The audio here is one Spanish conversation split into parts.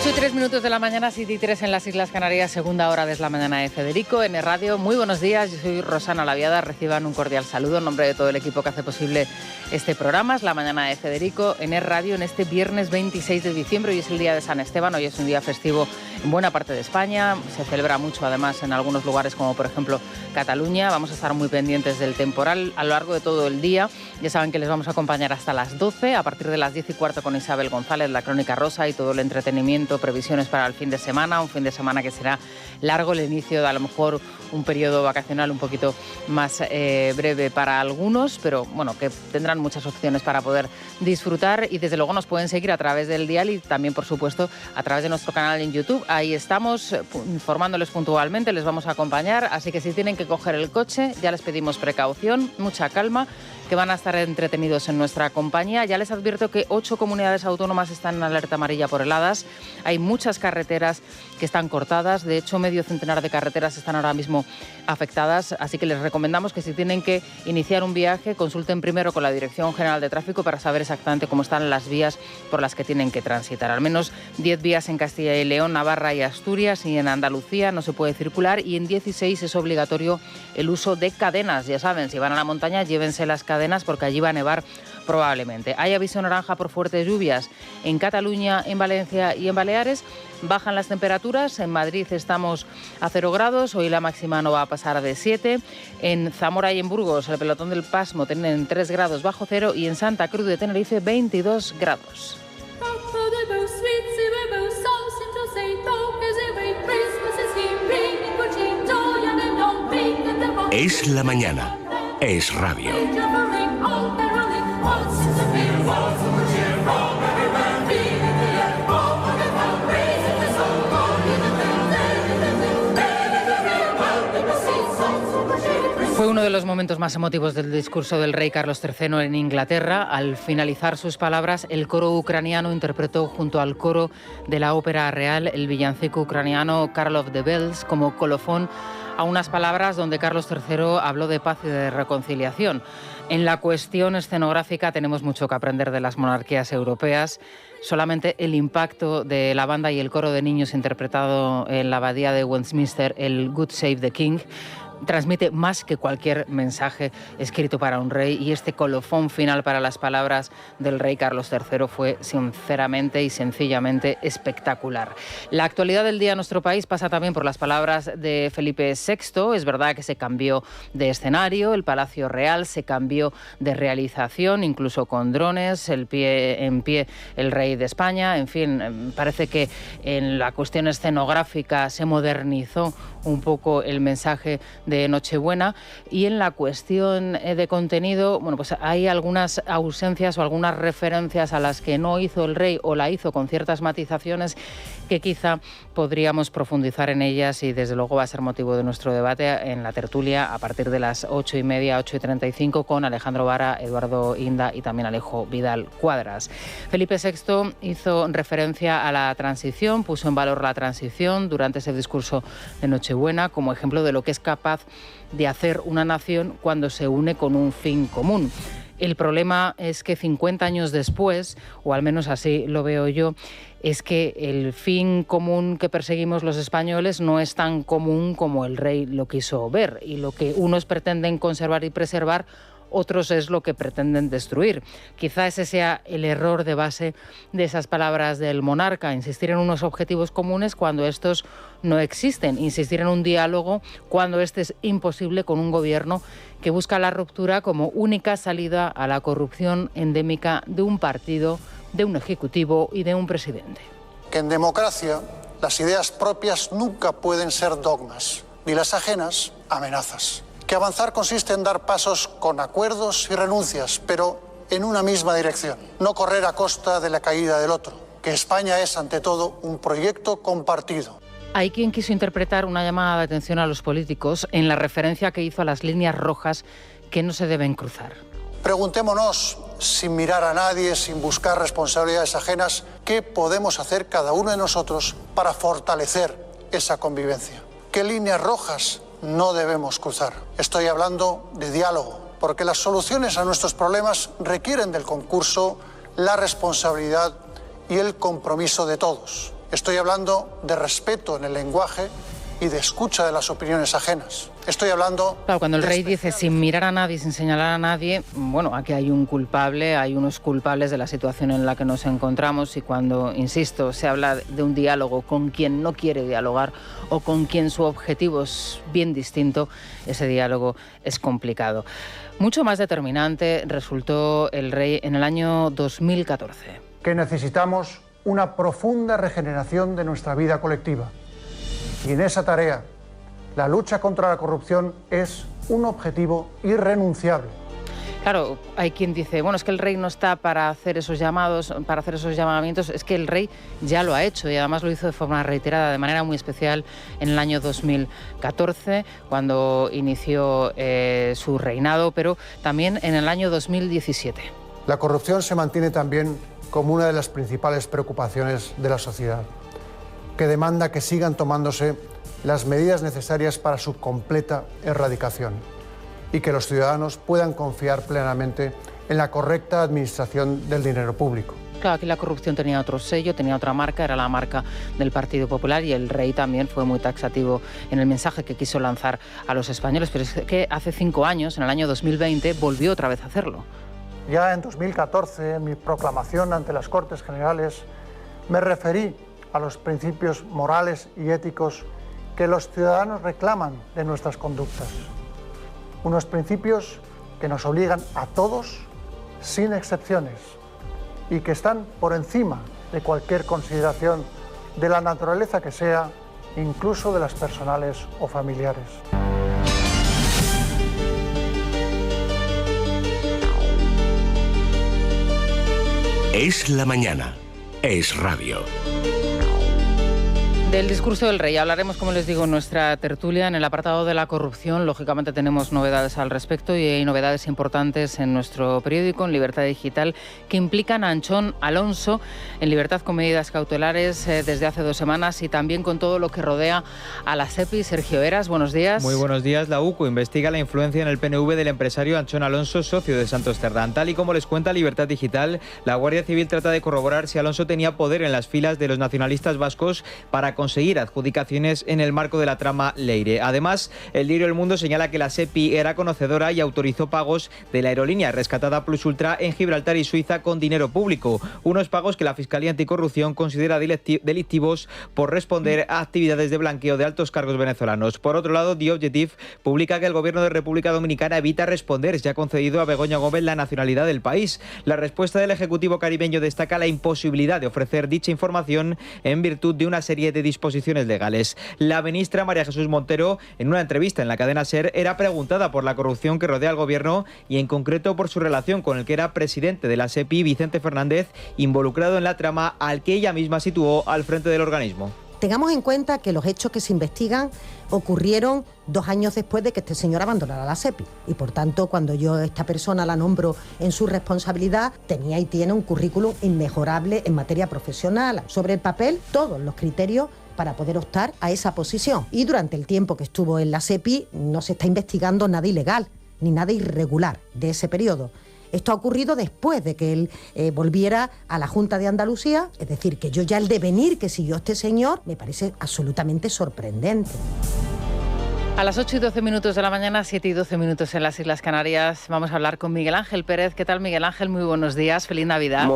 8:03 de la mañana, 7:03 en las Islas Canarias, segunda hora de la mañana de Federico, en Radio. Muy buenos días, yo soy Rosana Laviada, reciban un cordial saludo en nombre de todo el equipo que hace posible este programa. Es la mañana de Federico en Radio en este viernes 26 de diciembre, hoy es el día de San Esteban, hoy es un día festivo en buena parte de España, se celebra mucho además en algunos lugares como por ejemplo Cataluña. Vamos a estar muy pendientes del temporal a lo largo de todo el día, ya saben que les vamos a acompañar hasta las 12, a partir de las 10:15 con Isabel González, la Crónica Rosa y todo el entretenimiento, previsiones para el fin de semana, un fin de semana que será largo, el inicio de a lo mejor un periodo vacacional un poquito más breve para algunos, pero bueno, que tendrán muchas opciones para poder disfrutar y desde luego nos pueden seguir a través del dial y también por supuesto a través de nuestro canal en YouTube. Ahí estamos informándoles puntualmente, les vamos a acompañar, así que si tienen que coger el coche ya les pedimos precaución, mucha calma, que van a estar entretenidos en nuestra compañía. Ya les advierto que 8 comunidades autónomas están en alerta amarilla por heladas. Hay muchas carreteras que están cortadas. De hecho, medio centenar de carreteras están ahora mismo afectadas. Así que les recomendamos que si tienen que iniciar un viaje, consulten primero con la Dirección General de Tráfico para saber exactamente cómo están las vías por las que tienen que transitar. Al menos 10 vías en Castilla y León, Navarra y Asturias, y en Andalucía no se puede circular, y en 16 es obligatorio el uso de cadenas. Ya saben, si van a la montaña, llévense las cadenas porque allí va a nevar probablemente. Hay aviso naranja por fuertes lluvias en Cataluña, en Valencia y en Baleares. Bajan las temperaturas. En Madrid estamos a 0 grados. Hoy la máxima no va a pasar de 7. En Zamora y en Burgos, el pelotón del Pasmo, tienen 3 grados bajo cero. Y en Santa Cruz de Tenerife, 22 grados. Es la mañana. Es radio. Fue uno de los momentos más emotivos del discurso del rey Carlos III en Inglaterra. Al finalizar sus palabras, el coro ucraniano interpretó junto al coro de la Ópera Real el villancico ucraniano Carol of the Bells como colofón a unas palabras donde Carlos III habló de paz y de reconciliación. En la cuestión escenográfica tenemos mucho que aprender de las monarquías europeas. Solamente el impacto de la banda y el coro de niños interpretado en la abadía de Westminster, el God Save the King, transmite más que cualquier mensaje escrito para un rey, y este colofón final para las palabras del rey Carlos III fue sinceramente y sencillamente espectacular. La actualidad del día en nuestro país pasa también por las palabras de Felipe VI. Es verdad que se cambió de escenario, el Palacio Real se cambió de realización, incluso con drones, en pie el rey de España. En fin, parece que en la cuestión escenográfica se modernizó un poco el mensaje de Nochebuena, y en la cuestión de contenido, bueno, pues hay algunas ausencias o algunas referencias a las que no hizo el rey o la hizo con ciertas matizaciones que quizá podríamos profundizar en ellas, y desde luego va a ser motivo de nuestro debate en la tertulia a partir de las 8:30, 8:35 con Alejandro Vara, Eduardo Inda y también Alejo Vidal Cuadras. Felipe VI hizo referencia a la transición, puso en valor la transición durante ese discurso de Nochebuena como ejemplo de lo que es capaz de hacer una nación cuando se une con un fin común. El problema es que 50 años después, o al menos así lo veo yo, es que el fin común que perseguimos los españoles no es tan común como el rey lo quiso ver, y lo que unos pretenden conservar y preservar, otros es lo que pretenden destruir. Quizá ese sea el error de base de esas palabras del monarca, insistir en unos objetivos comunes cuando estos no existen, insistir en un diálogo cuando este es imposible con un gobierno que busca la ruptura como única salida a la corrupción endémica de un partido, de un ejecutivo y de un presidente. Que en democracia las ideas propias nunca pueden ser dogmas, ni las ajenas amenazas. Que avanzar consiste en dar pasos con acuerdos y renuncias, pero en una misma dirección, no correr a costa de la caída del otro. Que España es, ante todo, un proyecto compartido. Hay quien quiso interpretar una llamada de atención a los políticos en la referencia que hizo a las líneas rojas que no se deben cruzar. Preguntémonos, sin mirar a nadie, sin buscar responsabilidades ajenas, ¿qué podemos hacer cada uno de nosotros para fortalecer esa convivencia? ¿Qué líneas rojas no debemos cruzar? Estoy hablando de diálogo, porque las soluciones a nuestros problemas requieren del concurso, la responsabilidad y el compromiso de todos. Estoy hablando de respeto en el lenguaje y de escucha de las opiniones ajenas. Estoy hablando... Claro, cuando el rey dice sin mirar a nadie, sin señalar a nadie, bueno, aquí hay un culpable, hay unos culpables de la situación en la que nos encontramos, y cuando, insisto, se habla de un diálogo con quien no quiere dialogar o con quien su objetivo es bien distinto, ese diálogo es complicado. Mucho más determinante resultó el rey en el año 2014. Que necesitamos una profunda regeneración de nuestra vida colectiva. Y en esa tarea, la lucha contra la corrupción es un objetivo irrenunciable. Claro, hay quien dice, bueno, es que el rey no está para hacer esos llamados, para hacer esos llamamientos. Es que el rey ya lo ha hecho, y además lo hizo de forma reiterada, de manera muy especial en el año 2014, cuando inició su reinado, pero también en el año 2017. La corrupción se mantiene también como una de las principales preocupaciones de la sociedad, que demanda que sigan tomándose las medidas necesarias para su completa erradicación y que los ciudadanos puedan confiar plenamente en la correcta administración del dinero público. Claro, aquí la corrupción tenía otro sello, tenía otra marca, era la marca del Partido Popular, y el rey también fue muy taxativo en el mensaje que quiso lanzar a los españoles, pero es que hace 5 años, en el año 2020, volvió otra vez a hacerlo. Ya en 2014, en mi proclamación ante las Cortes Generales, me referí a los principios morales y éticos que los ciudadanos reclaman de nuestras conductas. Unos principios que nos obligan a todos, sin excepciones, y que están por encima de cualquier consideración de la naturaleza que sea, incluso de las personales o familiares. Es la mañana. Es radio. Del discurso del rey hablaremos, como les digo, en nuestra tertulia. En el apartado de la corrupción, lógicamente tenemos novedades al respecto, y hay novedades importantes en nuestro periódico, en Libertad Digital, que implican a Anchón Alonso en libertad con medidas cautelares desde hace 2 semanas, y también con todo lo que rodea a la SEPI. Sergio Eras, buenos días. Muy buenos días. La UCO investiga la influencia en el PNV del empresario Anchón Alonso, socio de Santos Cerdán. Tal y como les cuenta Libertad Digital, la Guardia Civil trata de corroborar si Alonso tenía poder en las filas de los nacionalistas vascos para conseguir adjudicaciones en el marco de la trama Leire. Además, el diario El Mundo señala que la SEPI era conocedora y autorizó pagos de la aerolínea rescatada Plus Ultra en Gibraltar y Suiza con dinero público. Unos pagos que la Fiscalía Anticorrupción considera delictivos por responder a actividades de blanqueo de altos cargos venezolanos. Por otro lado, The Objective publica que el gobierno de República Dominicana evita responder si ha concedido a Begoña Gómez la nacionalidad del país. La respuesta del Ejecutivo caribeño destaca la imposibilidad de ofrecer dicha información en virtud de una serie de disposiciones legales. La ministra María Jesús Montero, en una entrevista en la cadena SER, era preguntada por la corrupción que rodea al gobierno, y en concreto por su relación con el que era presidente de la SEPI, Vicente Fernández, involucrado en la trama, al que ella misma situó al frente del organismo. Tengamos en cuenta que los hechos que se investigan ocurrieron 2 años después de que este señor abandonara la SEPI. Y por tanto, cuando yo a esta persona la nombro en su responsabilidad, tenía y tiene un currículum inmejorable en materia profesional. Sobre el papel, todos los criterios para poder optar a esa posición. Y durante el tiempo que estuvo en la SEPI no se está investigando nada ilegal ni nada irregular de ese periodo. Esto ha ocurrido después de que él volviera a la Junta de Andalucía, es decir, que yo ya el devenir que siguió este señor me parece absolutamente sorprendente. A las 8 y 12 minutos de la mañana, 7 y 12 minutos en las Islas Canarias, vamos a hablar con Miguel Ángel Pérez. ¿Qué tal, Miguel Ángel? Muy buenos días, feliz Navidad.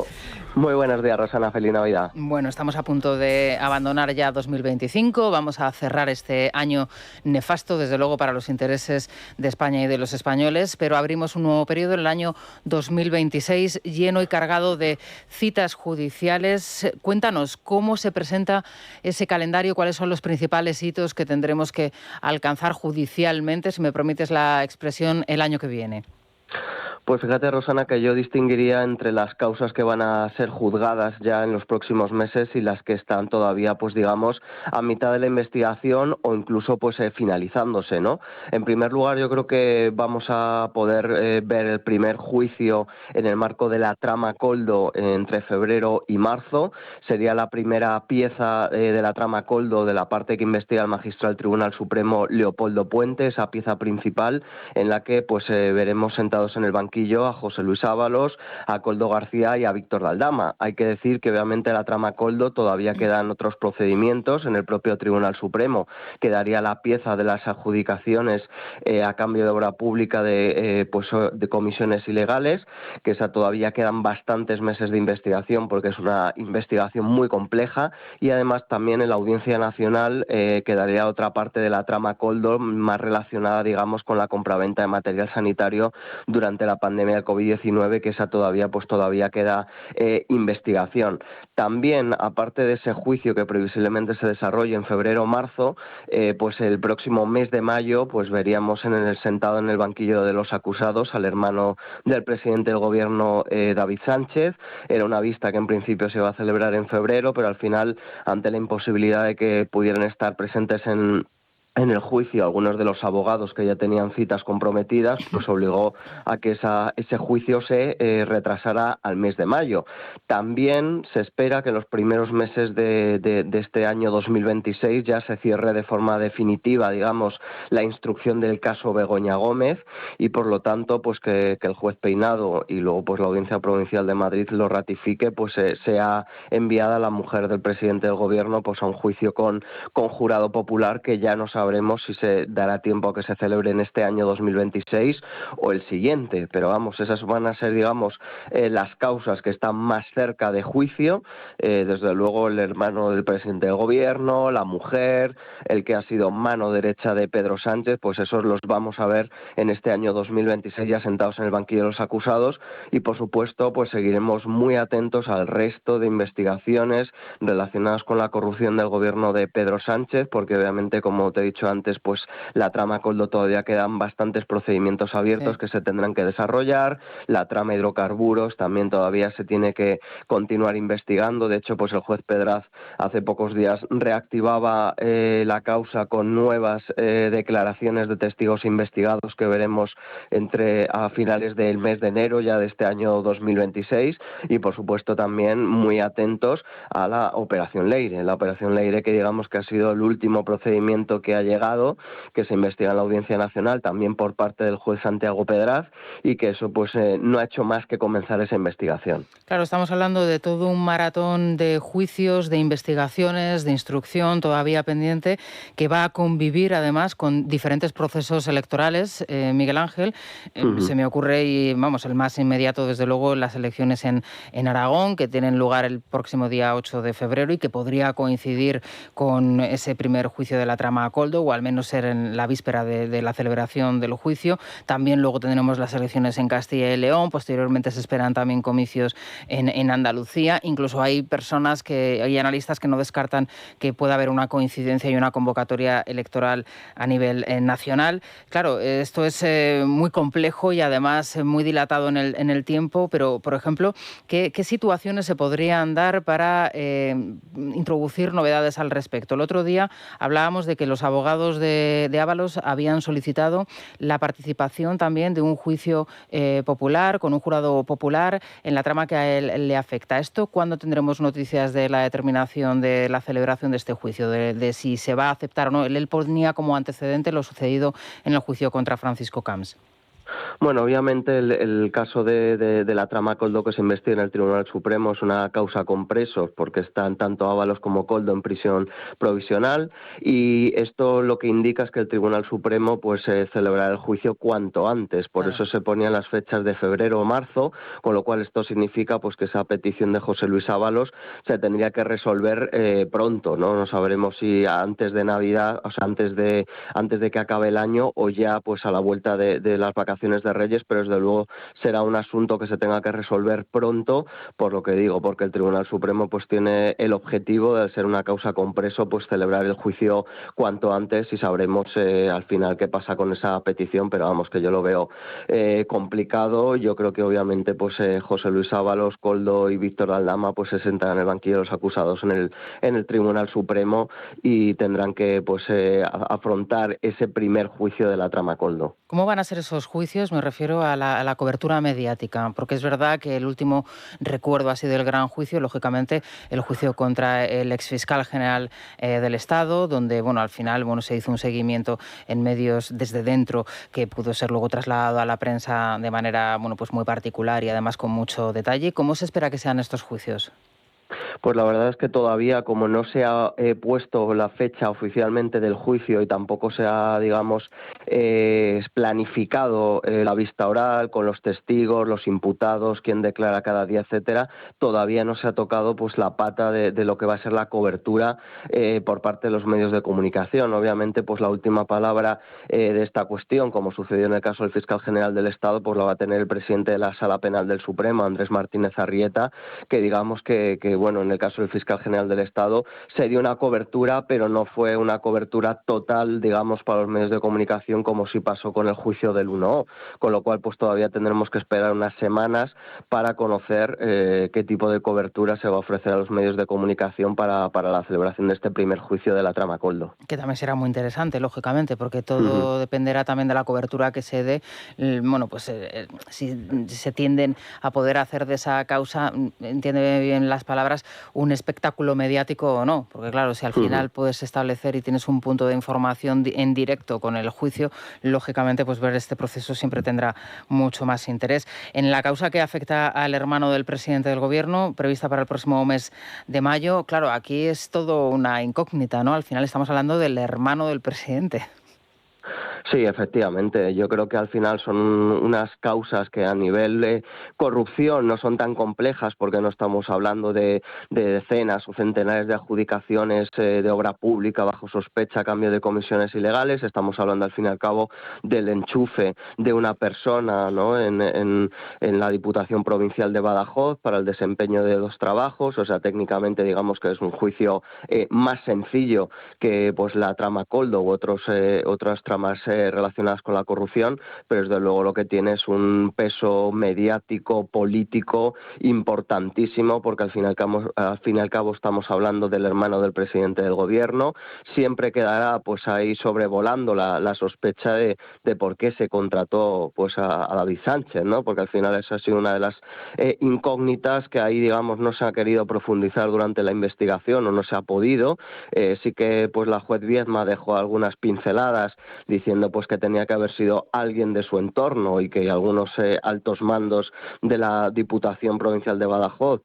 Muy buenos días, Rosana, feliz Navidad. Bueno, estamos a punto de abandonar ya 2025, vamos a cerrar este año nefasto, desde luego, para los intereses de España y de los españoles, pero abrimos un nuevo periodo, el año 2026, lleno y cargado de citas judiciales. Cuéntanos, ¿cómo se presenta ese calendario? ¿Cuáles son los principales hitos que tendremos que alcanzar judicialmente, si me permites la expresión, el año que viene? Pues fíjate, Rosana, que yo distinguiría entre las causas que van a ser juzgadas ya en los próximos meses y las que están todavía, pues digamos, a mitad de la investigación o incluso pues finalizándose, ¿no? En primer lugar, yo creo que vamos a poder ver el primer juicio en el marco de la trama Koldo entre febrero y marzo. Sería la primera pieza de la trama Koldo de la parte que investiga el magistrado del Tribunal Supremo Leopoldo Puente, esa pieza principal en la que pues veremos sentados en el banquillo banquillo a José Luis Ábalos, a Koldo García y a Víctor de Aldama. Hay que decir que obviamente la trama Koldo todavía quedan otros procedimientos en el propio Tribunal Supremo. Quedaría la pieza de las adjudicaciones a cambio de obra pública de comisiones ilegales, que esa todavía quedan bastantes meses de investigación porque es una investigación muy compleja, y además también en la Audiencia Nacional quedaría otra parte de la trama Koldo más relacionada, digamos, con la compraventa de material sanitario durante la pandemia del COVID-19, que esa todavía queda investigación. También, aparte de ese juicio que previsiblemente se desarrolle en febrero o marzo, pues el próximo mes de mayo pues veríamos sentado en el banquillo de los acusados al hermano del presidente del gobierno, David Sánchez. Era una vista que en principio se iba a celebrar en febrero, pero al final, ante la imposibilidad de que pudieran estar presentes en el juicio algunos de los abogados que ya tenían citas comprometidas, pues obligó a que ese juicio se retrasara al mes de mayo. También se espera que en los primeros meses de este año 2026 ya se cierre de forma definitiva, digamos, la instrucción del caso Begoña Gómez, y por lo tanto pues que el juez Peinado y luego pues la Audiencia Provincial de Madrid lo ratifique, pues sea enviada la mujer del presidente del gobierno pues a un juicio con jurado popular, que ya no sabremos si se dará tiempo a que se celebre en este año 2026 o el siguiente, pero vamos, esas van a ser, digamos, las causas que están más cerca de juicio. Desde luego el hermano del presidente del gobierno, la mujer, el que ha sido mano derecha de Pedro Sánchez, pues esos los vamos a ver en este año 2026 ya sentados en el banquillo de los acusados, y por supuesto pues seguiremos muy atentos al resto de investigaciones relacionadas con la corrupción del gobierno de Pedro Sánchez, porque obviamente, como te he dicho antes, pues la trama Koldo todavía quedan bastantes procedimientos abiertos que se tendrán que desarrollar. La trama hidrocarburos también todavía se tiene que continuar investigando. De hecho, pues el juez Pedraz hace pocos días reactivaba la causa con nuevas declaraciones de testigos investigados que veremos a finales del mes de enero ya de este año 2026, y por supuesto también muy atentos a la Operación Leire. La Operación Leire, que digamos que ha sido el último procedimiento que ha llegado, que se investiga en la Audiencia Nacional también por parte del juez Santiago Pedraz, y que eso pues no ha hecho más que comenzar esa investigación. Claro, estamos hablando de todo un maratón de juicios, de investigaciones, de instrucción todavía pendiente, que va a convivir además con diferentes procesos electorales, Miguel Ángel. Se me ocurre, y vamos, el más inmediato desde luego, las elecciones en Aragón, que tienen lugar el próximo día 8 de febrero y que podría coincidir con ese primer juicio de la trama Koldo, o al menos ser en la víspera de la celebración del juicio. También luego tendremos las elecciones en Castilla y León, posteriormente se esperan también comicios en Andalucía. Incluso hay hay analistas que no descartan que pueda haber una coincidencia y una convocatoria electoral a nivel nacional. Claro, esto es muy complejo y además muy dilatado en el tiempo, pero, por ejemplo, ¿qué situaciones se podrían dar para introducir novedades al respecto? El otro día hablábamos de que los abogados de Ábalos habían solicitado la participación también de un juicio popular, con un jurado popular, en la trama que a él le afecta. ¿Esto cuándo tendremos noticias de la determinación de la celebración de este juicio, de si se va a aceptar o no? Él ponía como antecedente lo sucedido en el juicio contra Francisco Camps. Bueno, obviamente el caso de la trama Koldo que se investiga en el Tribunal Supremo es una causa con presos, porque están tanto Ábalos como Koldo en prisión provisional, y esto lo que indica es que el Tribunal Supremo pues celebrará el juicio cuanto antes. Por eso se ponían las fechas de febrero o marzo, con lo cual esto significa pues que esa petición de José Luis Ábalos se tendría que resolver pronto, ¿no? No sabremos si antes de Navidad, o sea, antes de que acabe el año, o ya pues a la vuelta de las vacaciones de Reyes, pero desde luego será un asunto que se tenga que resolver pronto, por lo que digo, porque el Tribunal Supremo pues tiene el objetivo de ser una causa con preso, pues celebrar el juicio cuanto antes, y sabremos al final qué pasa con esa petición, pero vamos, que yo lo veo complicado. Yo creo que obviamente pues José Luis Ábalos, Koldo y Víctor de Aldama pues se sentarán en el banquillo de los acusados en el Tribunal Supremo, y tendrán que pues afrontar ese primer juicio de la trama Koldo. ¿Cómo van a ser esos juicios, me refiero a la cobertura mediática, porque es verdad que el último recuerdo ha sido el gran juicio, lógicamente el juicio contra el exfiscal general del Estado, donde al final se hizo un seguimiento en medios desde dentro que pudo ser luego trasladado a la prensa de manera muy particular y además con mucho detalle. ¿Cómo se espera que sean estos juicios? Pues la verdad es que todavía, como no se ha puesto la fecha oficialmente del juicio y tampoco se ha, planificado la vista oral con los testigos, los imputados, quién declara cada día, etcétera, todavía no se ha tocado la pata de lo que va a ser la cobertura por parte de los medios de comunicación. Obviamente, la última palabra de esta cuestión, como sucedió en el caso del fiscal general del Estado, la va a tener el presidente de la Sala Penal del Supremo, Andrés Martínez Arrieta, que en el caso del fiscal general del Estado se dio una cobertura, pero no fue una cobertura total, para los medios de comunicación, como sí pasó con el juicio del 1O, con lo cual todavía tendremos que esperar unas semanas para conocer qué tipo de cobertura se va a ofrecer a los medios de comunicación para la celebración de este primer juicio de la trama Koldo. Que también será muy interesante, lógicamente, porque todo dependerá también de la cobertura que se dé. Si se tienden a poder hacer de esa causa, entiende bien las palabras, un espectáculo mediático o no, porque claro, si al final puedes establecer y tienes un punto de información en directo con el juicio, lógicamente ver este proceso siempre tendrá mucho más interés. En la causa que afecta al hermano del presidente del Gobierno, prevista para el próximo mes de mayo, claro, aquí es todo una incógnita, ¿no? Al final estamos hablando del hermano del presidente. Sí, efectivamente. Yo creo que al final son unas causas que a nivel de corrupción no son tan complejas, porque no estamos hablando de decenas o centenares de adjudicaciones de obra pública bajo sospecha a cambio de comisiones ilegales. Estamos hablando al fin y al cabo del enchufe de una persona, ¿no?, en la Diputación Provincial de Badajoz para el desempeño de 2 trabajos. O sea, técnicamente digamos que es un juicio más sencillo que la trama Koldo u otras tramas relacionadas con la corrupción, pero desde luego lo que tiene es un peso mediático, político importantísimo, porque al fin y al cabo estamos hablando del hermano del presidente del Gobierno. Siempre quedará ahí sobrevolando la sospecha de por qué se contrató a David Sánchez, ¿no? Porque al final esa ha sido una de las incógnitas que ahí no se ha querido profundizar durante la investigación, o no se ha podido. Sí que la juez Viedma dejó algunas pinceladas diciendo que tenía que haber sido alguien de su entorno, y que algunos altos mandos de la Diputación Provincial de Badajoz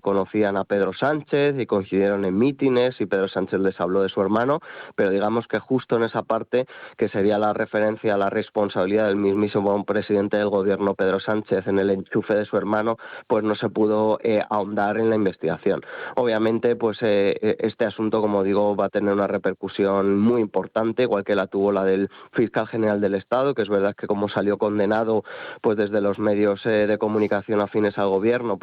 conocían a Pedro Sánchez y coincidieron en mítines, y Pedro Sánchez les habló de su hermano, pero digamos que justo en esa parte, que sería la referencia a la responsabilidad del mismísimo presidente del Gobierno, Pedro Sánchez, en el enchufe de su hermano, no se pudo ahondar en la investigación. Obviamente este asunto, como digo, va a tener una repercusión muy importante, igual que la tuvo la del fiscal general del Estado, que es verdad que como salió condenado desde los medios de comunicación afines al Gobierno,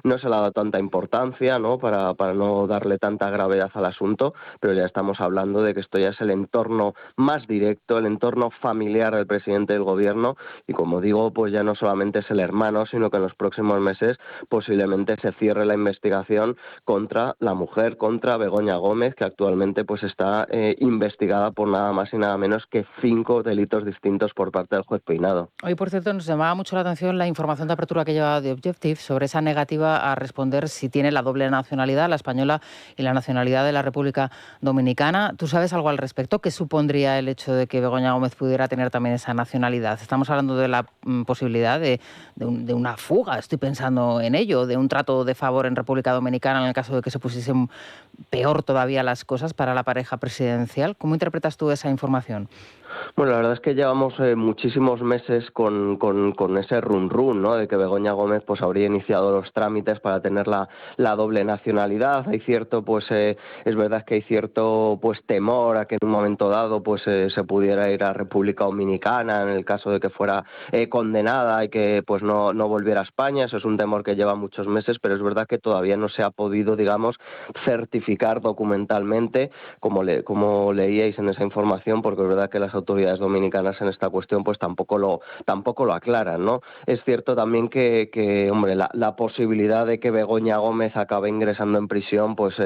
no se le ha dado tanta importancia, ¿no?, para no darle tanta gravedad al asunto, pero ya estamos hablando de que esto ya es el entorno más directo, el entorno familiar del presidente del Gobierno, y como digo, ya no solamente es el hermano, sino que en los próximos meses posiblemente se cierre la investigación contra la mujer, contra Begoña Gómez, que actualmente está investigada por nada más y nada menos que 5 delitos distintos por parte del juez Peinado. Hoy, por cierto, nos llamaba mucho la atención la información de apertura que llevaba The Objective sobre esa negativa a responder si tiene la doble nacionalidad, la española y la nacionalidad de la República Dominicana. ¿Tú sabes algo al respecto? ¿Qué supondría el hecho de que Begoña Gómez pudiera tener también esa nacionalidad? Estamos hablando de la posibilidad de una fuga, estoy pensando en ello, de un trato de favor en República Dominicana en el caso de que se pusiesen peor todavía las cosas para la pareja presidencial. ¿Cómo interpretas tú esa información? Bueno, la verdad es que llevamos muchísimos meses con ese run, ¿no?, de que Begoña Gómez habría iniciado los trámites para tener la doble nacionalidad. Hay cierto, es verdad que hay cierto temor a que en un momento dado se pudiera ir a República Dominicana en el caso de que fuera condenada y que no volviera a España. Eso es un temor que lleva muchos meses, pero es verdad que todavía no se ha podido, certificar documentalmente, como leíais en esa información, porque es verdad que las autoridades dominicanas en esta cuestión pues tampoco lo aclaran, ¿no? Es cierto también que hombre, la posibilidad de que Begoña Gómez acabe ingresando en prisión pues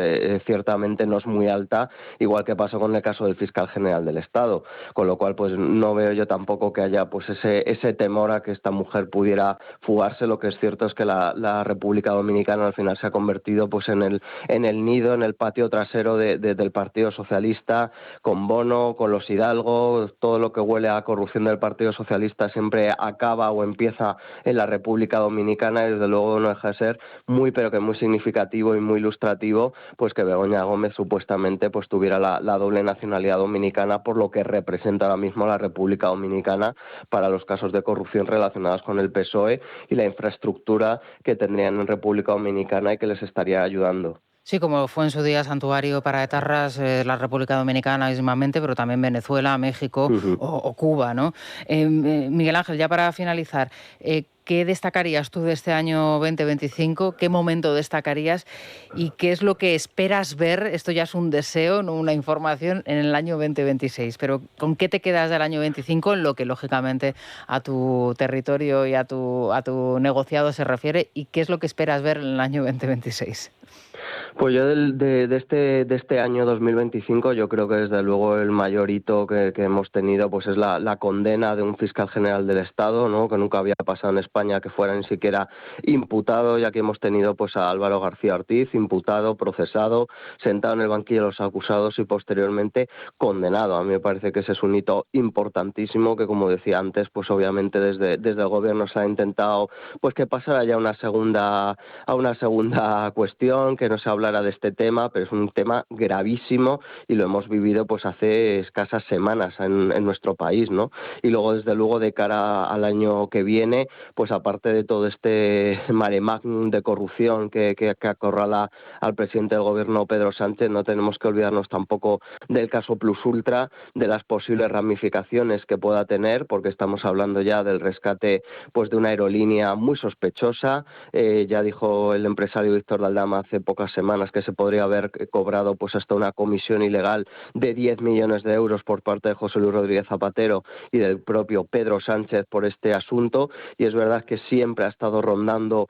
ciertamente no es muy alta, igual que pasó con el caso del fiscal general del Estado, con lo cual pues no veo yo tampoco que haya pues ese temor a que esta mujer pudiera fugarse. Lo que es cierto es que la República Dominicana al final se ha convertido pues en el nido, en el patio trasero del Partido Socialista, con Bono, con los Hidalgo. Todo lo que huele a corrupción del Partido Socialista siempre acaba o empieza en la República Dominicana, y desde luego no deja de ser muy pero que muy significativo y muy ilustrativo pues que Begoña Gómez supuestamente pues tuviera la doble nacionalidad dominicana, por lo que representa ahora mismo la República Dominicana para los casos de corrupción relacionados con el PSOE y la infraestructura que tendrían en República Dominicana y que les estaría ayudando. Sí, como fue en su día santuario para etarras la República Dominicana mismamente, pero también Venezuela, México o Cuba, ¿no? Miguel Ángel, ya para finalizar, ¿qué destacarías tú de este año 2025? ¿Qué momento destacarías? ¿Y qué es lo que esperas ver? Esto ya es un deseo, no una información, en el año 2026. Pero ¿con qué te quedas del año 25 en lo que lógicamente a tu territorio y a tu negociado se refiere? ¿Y qué es lo que esperas ver en el año 2026? Pues yo de este año 2025 yo creo que desde luego el mayor hito que hemos tenido pues es la condena de un fiscal general del Estado, ¿no? Que nunca había pasado en España que fuera ni siquiera imputado, ya que hemos tenido pues a Álvaro García Ortiz imputado, procesado, sentado en el banquillo de los acusados y posteriormente condenado. A mí me parece que ese es un hito importantísimo que, como decía antes, pues obviamente desde el gobierno se ha intentado pues que pasara ya a una segunda cuestión, que no se hablara de este tema, pero es un tema gravísimo y lo hemos vivido pues hace escasas semanas en nuestro país, ¿no? Y luego, desde luego, de cara al año que viene, pues aparte de todo este mare magnum de corrupción que acorrala al presidente del gobierno, Pedro Sánchez, no tenemos que olvidarnos tampoco del caso Plus Ultra, de las posibles ramificaciones que pueda tener, porque estamos hablando ya del rescate pues de una aerolínea muy sospechosa. Ya dijo el empresario Víctor Daldama hace pocas semanas que se podría haber cobrado pues hasta una comisión ilegal de 10 millones de euros por parte de José Luis Rodríguez Zapatero y del propio Pedro Sánchez por este asunto, y es verdad que siempre ha estado rondando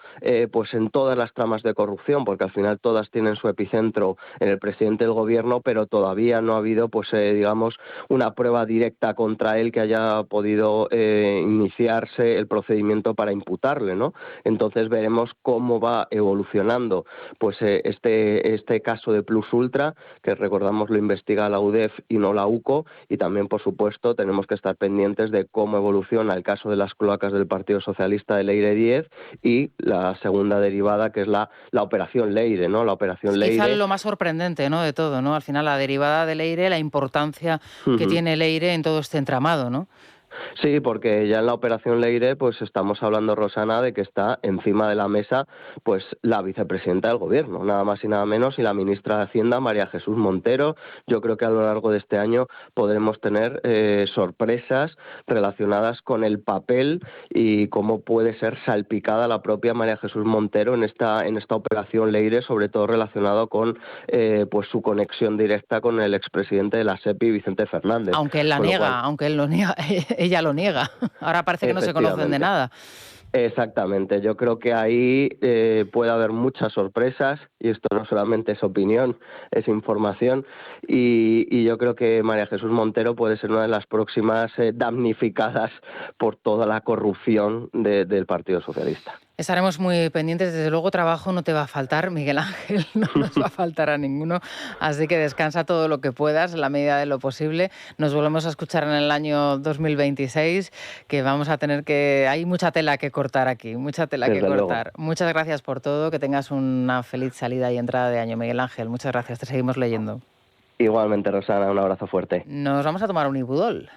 pues en todas las tramas de corrupción, porque al final todas tienen su epicentro en el presidente del gobierno, pero todavía no ha habido pues digamos una prueba directa contra él que haya podido iniciarse el procedimiento para imputarle, ¿no? Entonces veremos cómo va evolucionando pues este caso de Plus Ultra, que recordamos lo investiga la UDEF y no la UCO, y también, por supuesto, tenemos que estar pendientes de cómo evoluciona el caso de las cloacas del Partido Socialista de Leire 10 y la segunda derivada, que es la Operación Leire, ¿no? La Operación Leire. Quizá lo más sorprendente, ¿no?, de todo, ¿no? Al final, la derivada de Leire, la importancia que tiene Leire en todo este entramado, ¿no? Sí, porque ya en la Operación Leire pues estamos hablando, Rosana, de que está encima de la mesa pues la vicepresidenta del Gobierno, nada más y nada menos, y la ministra de Hacienda, María Jesús Montero. Yo creo que a lo largo de este año podremos tener sorpresas relacionadas con el papel y cómo puede ser salpicada la propia María Jesús Montero en esta Operación Leire, sobre todo relacionado con pues su conexión directa con el expresidente de la SEPI, Vicente Fernández. Aunque él lo niega, ella lo niega. Ahora parece que no se conocen de nada. Exactamente, yo creo que ahí puede haber muchas sorpresas, y esto no solamente es opinión, es información, y yo creo que María Jesús Montero puede ser una de las próximas damnificadas por toda la corrupción del Partido Socialista. Estaremos muy pendientes. Desde luego, trabajo no te va a faltar, Miguel Ángel, no nos va a faltar a ninguno, así que descansa todo lo que puedas, en la medida de lo posible. Nos volvemos a escuchar en el año 2026, que vamos a tener que... Hay mucha tela que cortar aquí, mucha tela que cortar. Muchas gracias por todo, que tengas una feliz salida y entrada de año, Miguel Ángel. Muchas gracias, te seguimos leyendo. Igualmente, Rosana, un abrazo fuerte. Nos vamos a tomar un Ibudol.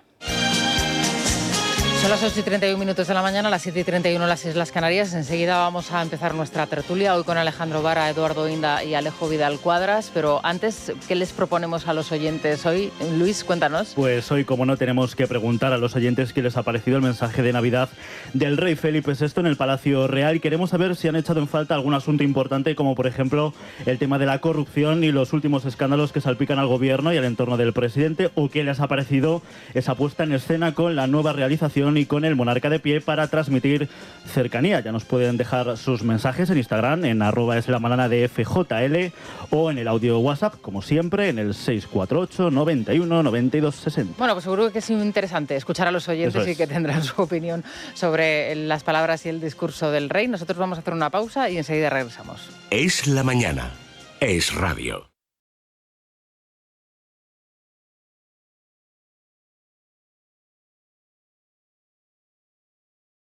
Son las 8:31 de la mañana, las 7:31 las Islas Canarias. Enseguida vamos a empezar nuestra tertulia, hoy con Alejandro Vara, Eduardo Inda y Alejo Vidal Cuadras. Pero antes, ¿qué les proponemos a los oyentes hoy? Luis, cuéntanos. Pues hoy, como no, tenemos que preguntar a los oyentes qué les ha parecido el mensaje de Navidad del rey Felipe VI en el Palacio Real. Y queremos saber si han echado en falta algún asunto importante, como por ejemplo el tema de la corrupción y los últimos escándalos que salpican al gobierno y al entorno del presidente, o qué les ha parecido esa puesta en escena con la nueva realización y con el monarca de pie para transmitir cercanía. Ya nos pueden dejar sus mensajes en Instagram, en @eslamanana_de_fjl, o en el audio WhatsApp, como siempre, en el 648 91 92 60. Bueno, pues seguro que es interesante escuchar a los oyentes y que tendrán su opinión sobre las palabras y el discurso del rey. Nosotros vamos a hacer una pausa y enseguida regresamos. Es la mañana. Es radio.